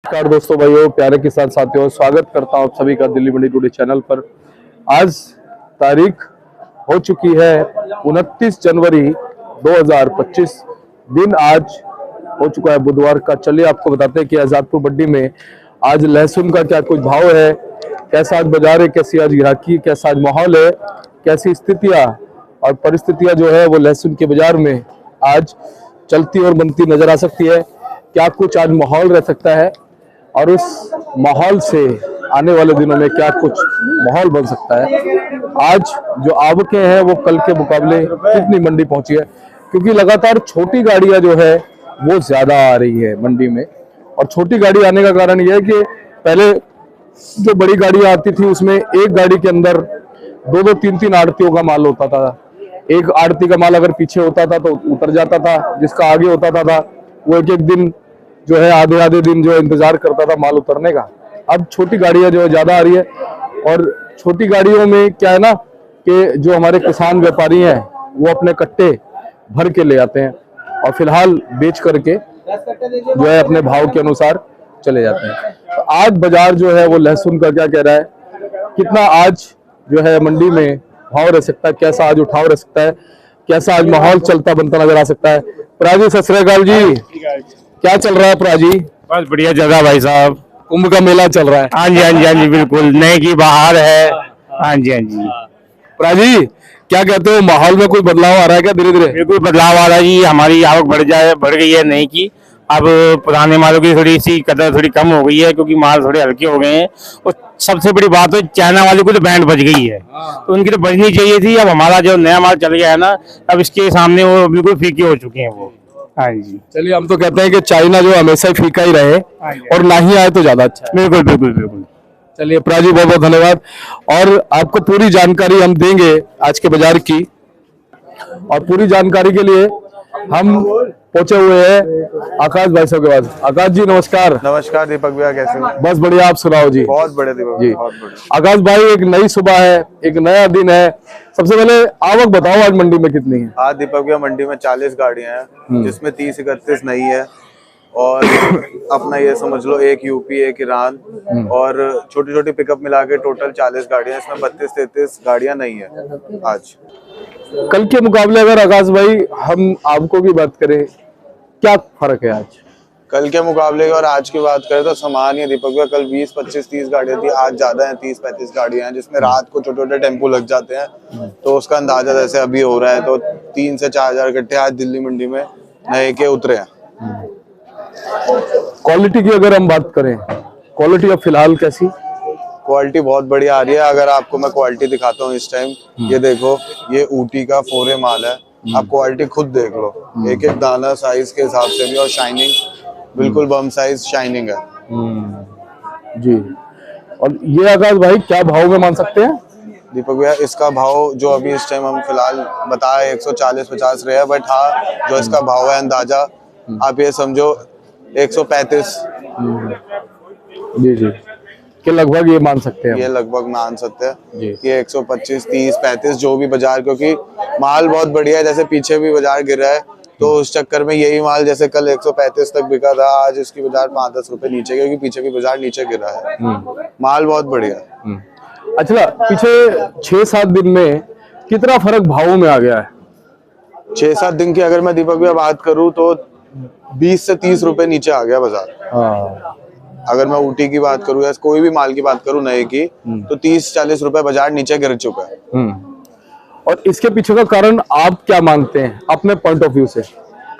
नमस्कार दोस्तों, भाइयों, प्यारे किसान साथियों, स्वागत करता हूं आप सभी का दिल्ली मंडी टुडे चैनल पर। आज तारीख हो चुकी है 29 जनवरी 2025। दिन आज हो चुका है बुधवार का। चलिए आपको बताते हैं कि आजादपुर मंडी में आज लहसुन का क्या कुछ भाव है, कैसा आज बाजार है, कैसी आज ग्राहकी, कैसा आज माहौल है, कैसी स्थितियां और परिस्थितियां जो है वो लहसुन के बाजार में आज चलती और बनती नजर आ सकती है। क्या कुछ आज माहौल रह सकता है और उस माहौल से आने वाले दिनों में क्या कुछ माहौल बन सकता है। आज जो आवकें हैं वो कल के मुकाबले कितनी मंडी पहुंची है, क्योंकि लगातार छोटी गाड़ियां जो है वो ज्यादा आ रही है मंडी में। और छोटी गाड़ी आने का कारण यह है कि पहले जो बड़ी गाड़ियां आती थी उसमें एक गाड़ी के अंदर दो दो तीन तीन आड़तियों का माल होता था। एक आड़ती का माल अगर पीछे होता था तो उतर जाता था, जिसका आगे होता था वो एक एक दिन जो है आधे आधे दिन जो इंतजार करता था माल उतरने का। अब छोटी गाड़ियां जो है ज्यादा आ रही है और छोटी गाड़ियों में क्या है ना कि जो हमारे किसान व्यापारी हैं वो अपने कट्टे भर के ले आते हैं और फिलहाल बेच करके जो है अपने भाव के अनुसार चले जाते हैं। तो आज बाजार जो है वो लहसुन का क्या कह रहा है, कितना आज जो है मंडी में भाव रह सकता है, कैसा आज उठाव रह सकता है, कैसा आज माहौल चलता बनता नजर आ सकता है। प्राजी सत श्री अकाल जी, क्या चल रहा है प्राजी? बस बढ़िया जगह भाई साहब, कुंभ का मेला चल रहा है। हाँ जी हाँ जी हाँ जी, बिल्कुल नए की बाहर है। हाँ जी हाँ जी। प्राजी क्या कहते हो, माहौल में कोई बदलाव आ रहा है क्या धीरे धीरे? बिल्कुल बदलाव आ रहा है जी, हमारी आवक बढ़ गई है नई की। अब पुराने मालों की थोड़ी सी कदर थोड़ी कम हो गई है क्योंकि माल थोड़े हल्के हो गए हैं। और सबसे बड़ी बात है चाइना वाले को तो बैंड बज गई है, तो उनकी तो बजनी चाहिए थी। अब हमारा जो नया माल चल गया है ना, अब इसके सामने वो बिल्कुल फीके हो चुके हैं वो। हाँ जी, चलिए हम तो कहते हैं कि चाइना जो हमेशा ही फीका ही रहे और ना ही आए तो ज्यादा अच्छा है। बिल्कुल बिल्कुल बिल्कुल। चलिए प्राजी, बहुत बहुत धन्यवाद। और आपको पूरी जानकारी हम देंगे आज के बाजार की, और पूरी जानकारी के लिए हम पहुंचे हुए हैं आकाश भाई साहब के पास। आकाश जी नमस्कार। नमस्कार दीपक भैया, कैसे हो? बस बढ़िया, आप सुनाओ जी। बहुत बड़े दीपक जी बहुत बड़े। आकाश भाई, एक नई सुबह है, एक नया दिन है। सबसे पहले आवक बताओ आज मंडी में कितनी है? आज दीपक भैया मंडी में 40 गाड़ियां हैं, जिसमें 30-31 नई है और अपना ये समझ लो एक यूपी एक ईरान और छोटी छोटी पिकअप मिला के टोटल 40 गाड़ियां, इसमें 32-33 गाड़ियां नई है आज। कल के मुकाबले अगर आकाश भाई हम आवकों की बात करें, क्या फर्क है आज? कल के मुकाबले और आज की बात करें तो समान ही है दीपक भैया। कल 20-25-30 गाड़ियां थी, आज ज्यादा है, 30-35 गाड़ियां हैं, जिसमें रात को छोटे छोटे टेम्पो लग जाते हैं। तो उसका अंदाजा जैसे अभी हो रहा है तो 3 से 4 हजार गट्टे आज दिल्ली मंडी में नए के उतरे हैं। क्वालिटी की अगर हम बात करें, क्वालिटी अब फिलहाल कैसी? क्वालिटी बहुत बढ़िया आ रही है। अगर आपको मैं क्वालिटी दिखाता हूँ इस टाइम, ये देखो, ये ऊटी का 4A माल है। आप क्वालिटी खुद देख लो, एक एक दाना साइज के हिसाब से भी, और शाइनिंग बिल्कुल बम साइज शाइनिंग है जी। और ये आकाश भाई क्या भाव में मान सकते हैं दीपक भैया? इसका भाव जो अभी इस टाइम हम फिलहाल बताए 140-50 रहे हैं, बट हाँ जो इसका भाव है अंदाजा आप ये समझो 135 जी जी के लगभग ये मान सकते हैं। ये लगभग मान सकते जी। हैं कि 125, 30, 35 जो भी बाजार, क्योंकि माल बहुत बढ़िया है। जैसे पीछे भी बाजार गिर रहा है तो उस चक्कर में यही माल जैसे कल 135 तक बिका था, आज इसकी बाजार 5-10 रुपए नीचे, क्योंकि पीछे भी बाजार नीचे गिरा है। माल बहुत बढ़िया। अच्छा, पीछे 6-7 दिन में कितना फर्क भावों में आ गया है? 6-7 दिन की अगर मैं दीपक भैया बात करूं तो 20 से 30 रुपए नीचे आ गया बाजार। अगर मैं ऊटी की बात करूं या कोई भी माल की बात करूं नए की, तो 30-40 रुपए बाजार नीचे गिर चुका है। और इसके पीछे का कारण आप क्या मानते हैं अपने पॉइंट ऑफ व्यू से?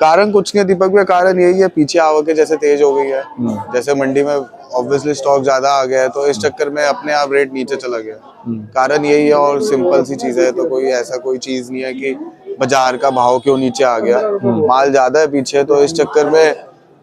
कारण कुछ नहीं दीपक भैया, कारण यही है पीछे आवक जैसे तेज हो गई है, जैसे मंडी में ऑब्वियसली स्टॉक ज्यादा आ गया है, तो इस चक्कर में अपने आप रेट नीचे चला गया। कारण यही है, और सिंपल सी चीज है, तो कोई ऐसा कोई चीज नहीं है कि बाजार का भाव क्यों नीचे आ गया। माल ज्यादा है पीछे, तो इस चक्कर में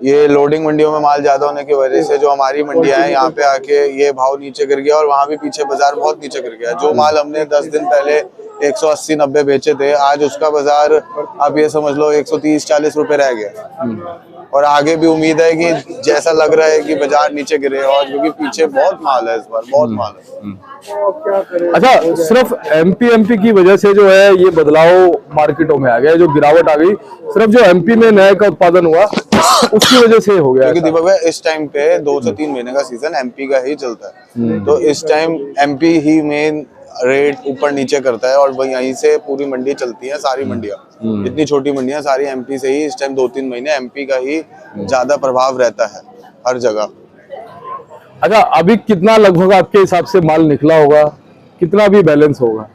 ये लोडिंग मंडियों में माल ज्यादा होने की वजह से जो हमारी मंडियां हैं यहाँ पे आके ये भाव नीचे गिर गया, और वहाँ भी पीछे बाजार बहुत नीचे गिर गया। जो माल हमने 10 दिन पहले 180-90 बेचे थे, आज उसका बाजार आप ये समझ लो 130-40 रुपए रह गया। और आगे भी उम्मीद है कि जैसा लग रहा है कि बाजार नीचे गिरे, और क्योंकि पीछे बहुत माल है इस बार, बहुत माल है। अच्छा, सिर्फ एमपी की वजह से जो है ये बदलाव मार्केटों में आ गया, जो गिरावट आ गई सिर्फ जो एमपी में नए का उत्पादन हुआ उसकी वजह से हो गया। क्योंकि दीपक भाई इस टाइम पे 2 से 3 महीने का सीजन एमपी का ही चलता है, तो इस टाइम एमपी ही मेन रेट ऊपर नीचे करता है, और वही यहीं से पूरी मंडी चलती है, सारी मंडियां जितनी छोटी मंडियां सारी एमपी से ही इस टाइम 2-3 महीने एमपी का ही ज्यादा प्रभाव रहता है हर जगह। अच्छा, अभी कितना लगभग आपके हिसाब से माल निकला होगा, कितना भी बैलेंस होगा?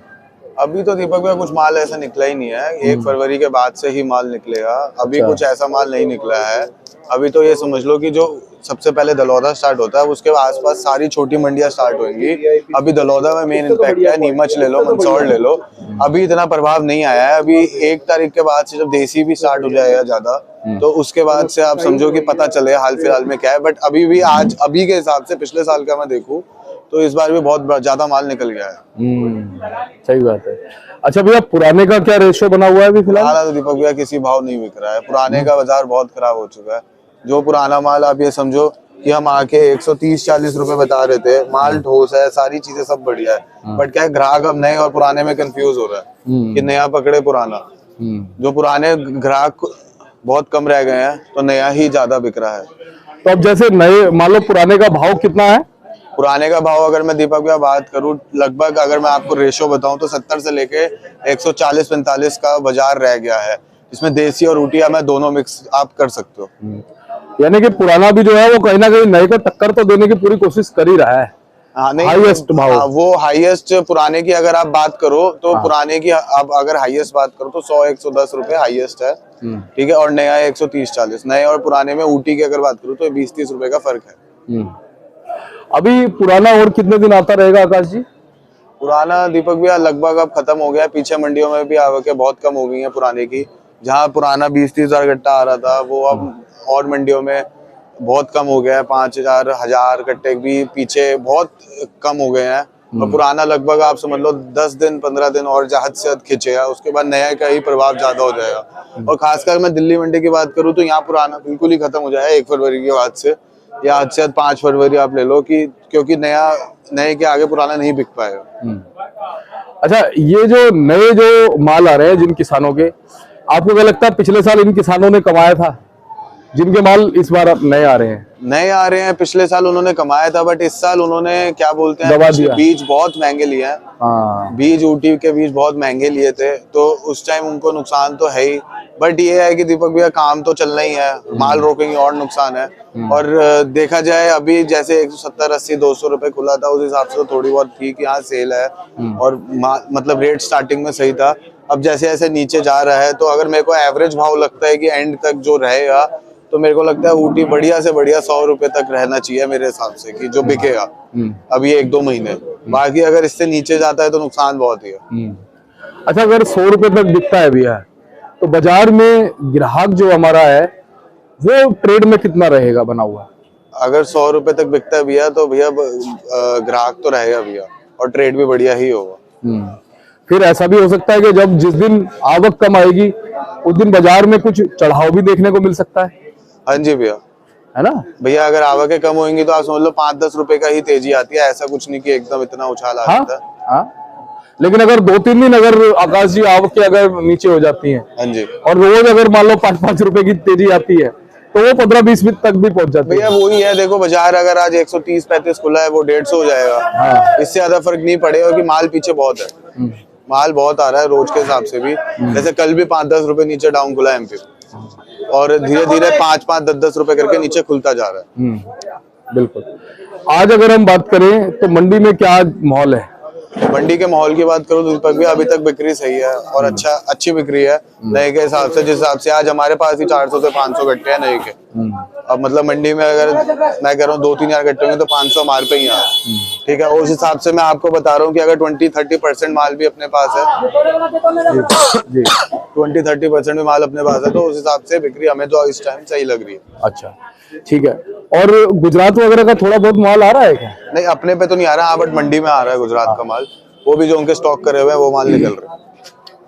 अभी तो दीपक भाई कुछ माल ऐसा निकला ही नहीं है, 1 फरवरी के बाद से ही माल निकलेगा। अभी अच्छा। कुछ ऐसा माल नहीं निकला है। अभी तो ये समझ लो कि जो सबसे पहले दलौदा स्टार्ट होता है, उसके आसपास सारी छोटी मंडियां स्टार्ट होंगी। अभी दलौदा में मेन इम्पैक्ट है, नीमच ले लो, मंदसौर ले लो, अभी इतना प्रभाव नहीं आया है। अभी 1 तारीख के बाद से जब देसी भी स्टार्ट हो जाएगा ज्यादा, तो उसके बाद से आप समझो कि पता चले हाल फिलहाल में क्या है। बट अभी भी आज अभी के हिसाब से पिछले साल का मैं देखूं तो इस बार भी बहुत ज्यादा माल निकल गया है। सही बात है। अच्छा भैया, पुराने का क्या रेशियो बना हुआ है अभी फिलहाल? हालांकि तो दीपक भैया किसी भाव नहीं बिक रहा है, पुराने का बाजार बहुत खराब हो चुका है। जो पुराना माल आप ये समझो कि हम आके 130-40 रुपए बता रहे थे, माल ठोस है, सारी चीजें सब बढ़िया है, बट क्या है ग्राहक अब नए और पुराने में कंफ्यूज हो रहा है कि नया पकड़े पुराना। जो पुराने ग्राहक बहुत कम रह गए हैं, तो नया ही ज्यादा बिक रहा है। तो अब जैसे नए मान लो, पुराने का भाव कितना है? पुराने का भाव अगर मैं दीपक भैया बात करूं, लगभग अगर मैं आपको रेशो बताऊं तो 70 से लेके 140-45 का बाजार रह गया है। इसमें देसी और ऊटिया में दोनों मिक्स आप कर सकते हो। यानी कि पुराना भी जो है वो कहीं ना कहीं नए को टक्कर तो देने की पूरी कोशिश कर ही रहा है। हाँ, नहीं, हाईएस्ट भाव। हाँ, वो हाईएस्ट पुराने की अगर आप बात करो तो पुराने की आप अगर हाईएस्ट बात करो तो 100-110 रुपए हाईएस्ट है, ठीक है, और नया है 130-40। नए और पुराने में ऊटी की अगर बात करूँ तो 20-30 रुपए का फर्क है। अभी पुराना और कितने दिन आता रहेगा आकाश जी? पुराना दीपक भैया लगभग अब खत्म हो गया। पीछे मंडियों में भी आवकें बहुत कम हो गई हैं पुराने की। जहाँ पुराना 20-30 हजार कट्टा आ रहा था, वो अब और मंडियों में बहुत कम हो गया है। 5,000 कट्टे भी पीछे बहुत कम हो गए हैं। और पुराना लगभग आप समझ लो 10 दिन 15 दिन और हद से हद खींचेगा, उसके बाद नया का ही प्रभाव ज्यादा हो जाएगा। और खासकर मैं दिल्ली मंडी की बात करूँ तो यहाँ पुराना बिल्कुल ही खत्म हो जाएगा 1 फरवरी के बाद से, या हद से हद 5 फरवरी आप ले लो, कि क्योंकि नए के आगे पुराना नहीं बिक पाएगा। अच्छा, ये जो नए जो माल आ रहे हैं जिन किसानों के, आपको क्या लगता है पिछले साल इन किसानों ने कमाया था जिनके माल इस बार अब नए आ रहे हैं? नए आ रहे हैं, पिछले साल उन्होंने कमाया था, बट इस साल उन्होंने क्या बोलते दबा हैं, दिया। बीज बहुत महंगे लिए हैं। हाँ। बीज ऊटी के बीज बहुत महंगे लिए थे, तो उस टाइम उनको नुकसान तो है ही। बट ये है कि दीपक भैया काम तो चलना ही है, माल रोकेंगे और नुकसान है। और देखा जाए अभी जैसे 170-80-200 रुपए खुला था, उस हिसाब से तो थोड़ी बहुत ठीक यहाँ सेल है, और मतलब रेट स्टार्टिंग में सही था। अब जैसे जैसे नीचे जा रहा है, तो अगर मेरे को एवरेज भाव लगता है कि एंड तक जो रहेगा, तो मेरे को लगता है ऊटी बढ़िया से बढ़िया 100 रुपए तक रहना चाहिए मेरे हिसाब से, कि जो बिकेगा अभी 1-2 महीने। बाकी अगर इससे नीचे जाता है तो नुकसान बहुत ही है। अच्छा, अगर 100 रुपए तक बिकता है भैया, तो बाजार में ग्राहक जो हमारा है वो ट्रेड में कितना रहेगा बना हुआ? अगर 100 रुपए तक बिकता है भैया, तो भैया ग्राहक तो रहेगा भैया, और ट्रेड भी बढ़िया ही होगा। फिर ऐसा भी हो सकता है कि जब जिस दिन आवक कम आएगी उस दिन बाजार में कुछ चढ़ाव भी देखने को मिल सकता है। हाँ जी भैया, है ना भैया, अगर आवकें कम होंगी तो आप समझ लो 5-10 रुपए का ही तेजी आती है, ऐसा कुछ नहीं कि एकदम इतना उछाल आ जाता है। हाँ, लेकिन अगर 2-3 दिन अगर आकाश जी आवक अगर नीचे हो जाती है, हाँ जी, और रोज अगर मान लो 5-5 रुपए की तेजी आती है, तो वो 15-20 तक भी पहुंच जाती है। भैया वही है, देखो बाजार अगर आज 130-35 खुला है, वो 150 हो जाएगा। हाँ। इससे ज्यादा फर्क नहीं पड़ेगा, कि माल पीछे बहुत है, माल बहुत आ रहा है रोज के हिसाब से भी। जैसे कल भी 5-10 रुपए नीचे डाउन खुला एमपी, और धीरे धीरे 5-5, 10-10 रुपए करके नीचे खुलता जा रहा है। बिल्कुल। आज अगर हम बात करें तो मंडी में क्या माहौल है? मंडी के माहौल की बात करूं तो दीपक भी अभी तक बिक्री सही है, और अच्छी बिक्री है नए के हिसाब से। जिस हिसाब से आज हमारे पास ही 400 से 500 गट्टे हैं नए के। अब मतलब मंडी में अगर मैं कह रहा हूँ 2-3 हजार गट्टे होंगे तो 500 माल पे ही आए, ठीक है। उस हिसाब से मैं आपको बता रहा हूँ कि अगर 20-30% माल भी अपने पास है, 20-30% भी माल अपने पास है, तो उस हिसाब से बिक्री हमें तो इस टाइम सही लग रही है। अच्छा, ठीक है। और गुजरात वगैरह का थोड़ा बहुत माल आ रहा है क्या? नहीं, अपने पे तो नहीं आ रहा, बट मंडी में आ रहा है गुजरात का माल। वो भी जो उनके स्टॉक करे हुए हैं वो माल निकल रहा है।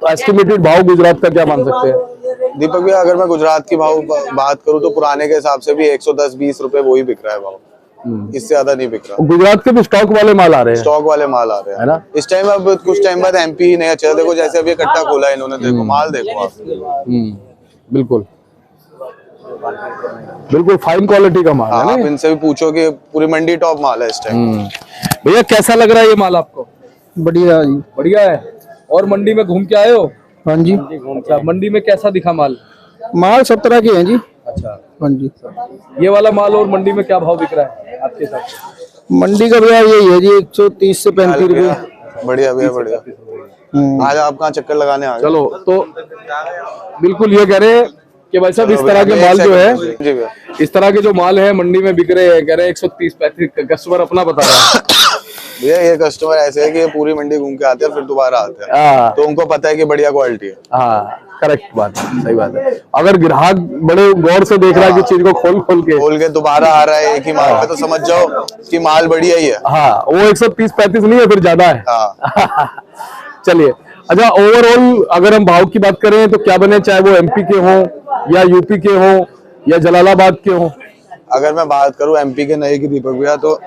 तो एस्टिमेटेड भाव गुजरात का क्या मान सकते हैं? दीपक भैया अगर मैं गुजरात की भाव बात करूँ तो पुराने के हिसाब से भी 110-20 रुपए वो ही बिक रहा है भाव, इससे ज्यादा नहीं बिक रहा। गुजरात के भी स्टॉक वाले माल आ रहे हैं, स्टॉक वाले माल आ रहे हैं है ना? इस टाइम। अब कुछ टाइम बाद एमपी ही नहीं अच्छा, देखो जैसे अभी कट्टा खोला है इन्होंने, देखो माल देखो आप। बिल्कुल बिल्कुल फाइन क्वालिटी का माल है आप ना। इनसे भी पूछो कि पूरी मंडी टॉप माल है इस टाइम। भैया कैसा लग रहा है ये माल आपको? बढ़िया जी। बढ़िया है। और मंडी में घूम के आए हो? हाँ जी। अच्छा, मंडी में कैसा दिखा माल? माल सब तरह के हैं जी। अच्छा, हाँ जी। ये वाला माल और मंडी में क्या भाव बिक रहा है आपके साथ? मंडी का भैया यही है जी, 130 से 35 रुपए। बढ़िया भैया बढ़िया। आज आप कहाँ चक्कर लगाने आ गए? चलो तो बिल्कुल ये कह रहे हैं कि भाई साहब इस तरह के माल जो है, जी भैया, इस तरह के जो माल है मंडी में बिक रहे हैं, कह रहे हैं 130-35। कस्टमर अपना बता रहा है। भैया ये कस्टमर ऐसे है कि ये पूरी मंडी घूम के आते हैं फिर दोबारा आते हैं, हाँ तो उनको पता है कि बढ़िया क्वालिटी है। हाँ, करेक्ट बात है, सही बात है। अगर ग्राहक बड़े गौर से देख रहा है कि चीज को खोल खोल के दोबारा आ रहा है एक ही माल पे, तो समझ जाओ कि माल बढ़िया ही है। हाँ, वो 130-35 नहीं है, फिर ज्यादा है। हाँ चलिए, अच्छा ओवरऑल अगर हम भाव की बात करें तो क्या बने, चाहे वो एमपी के हों या यूपी के हों या जलालाबाद के हों? अगर मैं बात करूं एमपी के नए की दीपक भैया, तो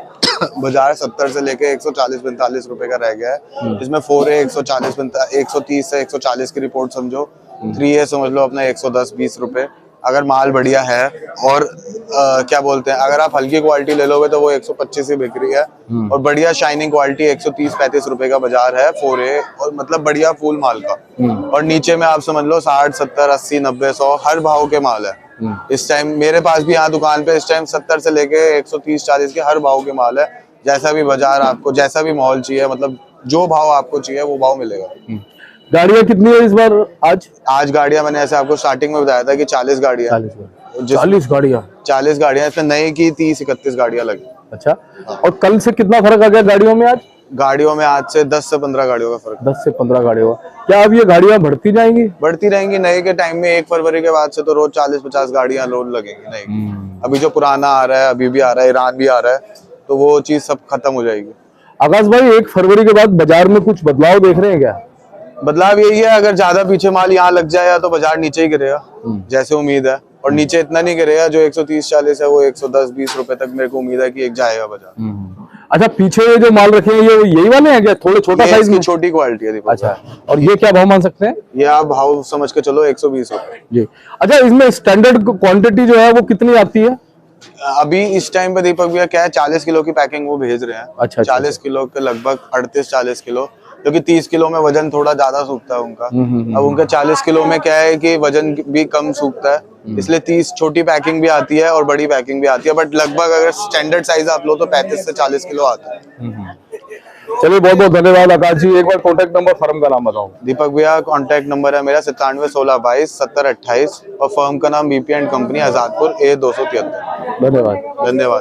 बाजार 70 से लेके 140-45 रुपए का रह गया है। इसमें 4 है 130 से 140 की रिपोर्ट समझो, 3 है समझ लो अपना 110-20 रुपए। अगर माल बढ़िया है और क्या बोलते हैं, अगर आप हल्की क्वालिटी ले लोगे तो वो 125 ही बिक रही है, और बढ़िया शाइनिंग क्वालिटी 130-35 रुपए का बाजार है 4A, और मतलब बढ़िया फूल माल का। और नीचे में आप समझ लो 60, 70, 80, 90, 100 हर भाव के माल है इस टाइम। मेरे पास भी यहाँ दुकान पे इस टाइम 70 से लेके 130-40 के हर भाव के माल है। जैसा भी बाजार आपको, जैसा भी माहौल चाहिए, मतलब जो भाव आपको चाहिए वो भाव मिलेगा। गाड़ियां कितनी है इस बार? आज गाड़ियां मैंने ऐसे आपको स्टार्टिंग में बताया था कि 40 गाड़ियां, 40 गाड़ियां। 40 गाड़ियां, इसमें नई की 30-31 गाड़ियां लगी। अच्छा, और कल से कितना फर्क आ गया गाड़ियों में? आज गाड़ियों में आज से 10 से 15 गाड़ियों का फर्क। 10 से 15 गाड़ियों का। क्या अब ये गाड़ियां बढ़ती जाएंगी? बढ़ती रहेंगी। नए के टाइम में 1 फरवरी के बाद से तो रोज 40-50 गाड़ियां लोड लगेंगी नई। अभी जो पुराना आ रहा है, अभी भी आ रहा है, ईरान भी आ रहा है, तो वो चीज सब खत्म हो जाएगी। आकाश भाई, 1 फरवरी के बाद बाजार में कुछ बदलाव देख रहे हैं क्या? बदलाव यही है, अगर ज्यादा पीछे माल यहाँ लग जाएगा तो बाजार नीचे ही गिरेगा, जैसे उम्मीद है। और नीचे इतना नहीं गिरेगा, जो 130-40 है वो 110-20 रुपए तक मेरे को उम्मीद है कि एक जाएगा बाजार। अच्छा, पीछे ये जो माल रखे हैं ये यही वाले हैं क्या? थोड़े छोटा साइज में? छोटी क्वालिटी है दीपक। अच्छा, और ये क्या भाव मान सकते हैं? ये आप भाव समझ के चलो 120 रुपए जी। अच्छा, इसमें स्टैंडर्ड क्वांटिटी जो है वो कितनी आती है अभी इस टाइम पे दीपक भैया? क्या है, 40 किलो की पैकिंग वो भेज रहे हैं। अच्छा, 40 किलो के लगभग 38-40 किलो, क्योंकि 30 किलो में वजन थोड़ा ज्यादा सूखता है उनका। अब उनका 40 किलो में क्या है कि वजन भी कम सूखता है, इसलिए 30 छोटी पैकिंग भी आती है और बड़ी पैकिंग भी आती है। बट लगभग अगर स्टैंडर्ड साइज आप लो तो 35 से 40 किलो आता है। चलिए, बहुत बहुत धन्यवाद आकाश जी। एक बार कॉन्टेक्ट नंबर, फर्म का नाम बताओ। दीपक भैया कॉन्टैक्ट नंबर है मेरा 9716227028, और फर्म का नाम BP and company, Azadpur, A 273। धन्यवाद। धन्यवाद।